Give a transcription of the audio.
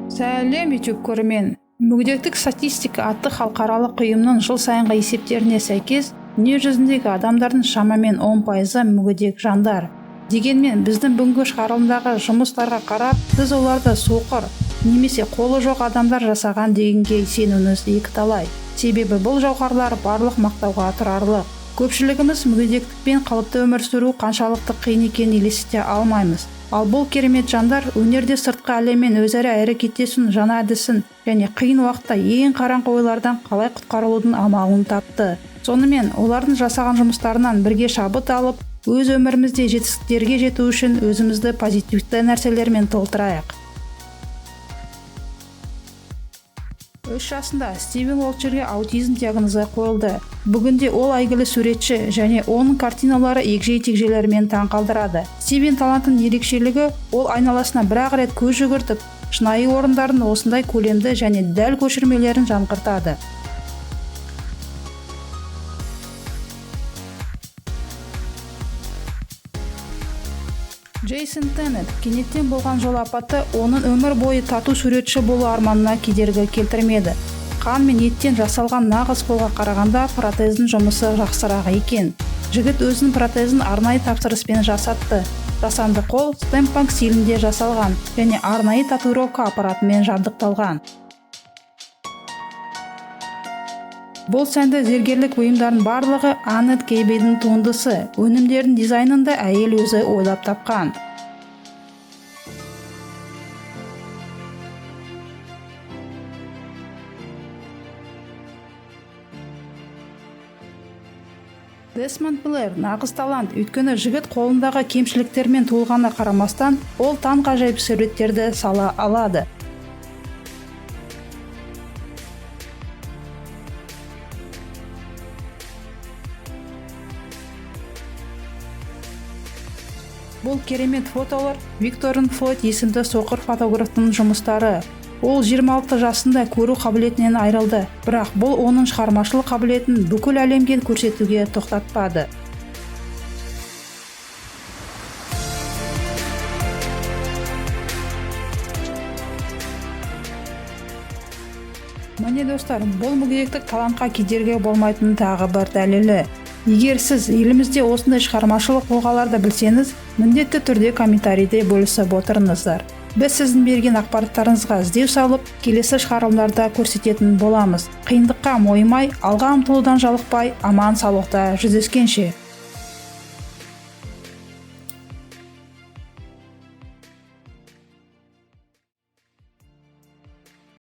Сәлем YouTube көрермен. Мүгедектік статистика атты халықаралық ұйымның жыл сайынғы есептеріне сәйкес, дүние жүзіндегі адамдардың шамамен 10% мүгедек жандар. Дегенмен, біздің бүгінгі шығарылымдағы жұмыстарға қарап, біз оларды соқыр немесе қолы жоқ адамдар жасаған дегенге сенуіміз екіталай. Себебі бұл жауһарлар барлық мақтауға тұрарлық. Көпшілігіміз мүгедектікпен қалыпты өмір сүру қаншалықты қиын екенін елестете алмаймыз. Ал бұл керемет жандар өнерде сыртқы әлеммен өзара әрекеттесудің жаңа әдісін және қиын уақытта ең қараңғы ойлардан қалай құтқарылудың амалын тапты. Сонымен олардың жасаған жұмыстарынан бірге шабыт алып, өз өмірімізде жетістіктерге жету үшін өзімізді позитивті нәрселермен толтырайық. 3 жасында Стивен Уолчерге аутизм диагнозы қойылды. Бүгінде ол әйгілі суретші және оның картиналары егжей-тегжейлерімен таң қалдырады. Стивен талантының ерекшелігі ол айналасына бір-ақ рет көз жүгіртіп, шынайы орындардың осындай көлемді және дәл көшірмелерін жаңғыртады. Джейсон Теннет кенеттен болған жол апаты оның өмір бойы тату суретші болу арманына кедергі келтірмеді. Қан мен еттен жасалған нағыз қолға қарағанда протездің жұмысы жақсырақ екен. Жігіт өзінің протезін арнайы тапсырыспен жасатты. Жасанды қол стемпанк стилінде жасалған және арнайы татуировка аппаратымен жабдықталған. Бұл сәнді зергерлік бұйымдардың барлығы Аннет Кейбейдің туындысы. Өнімдердің дизайнында әйел өзі ойлап тапқан. Десмонд Блэр нағыз талант, өйткені жігіт қолындағы кемшіліктермен туылғанына қарамастан, ол таңғажайып суреттерді сала алады. Бұл керемет фотолар Викторин Флойд есімді соқыр фотографтың жұмыстары. Ол 26 жасында көру қабілетінен айырылды, бірақ бұл оның шығармашылық қабілетін бүкіл әлемге көрсетуге тоқтатпады. Міне достар, бұл мүгедектік талантқа кедергі болмайтын тағы бір дәлелі. Егер сіз елімізде осындай шығармашылық тұлғаларды білсеңіз, міндетті түрде комментарийде бөлісіп отырыңыздар. Біз сіздің берген ақпараттарыңызға іздеу салып, келесі шығарылымдарда көрсететін боламыз. Қиындыққа мойымай, алға ұмтылудан жалықпай, аман саулықта жүздескенше.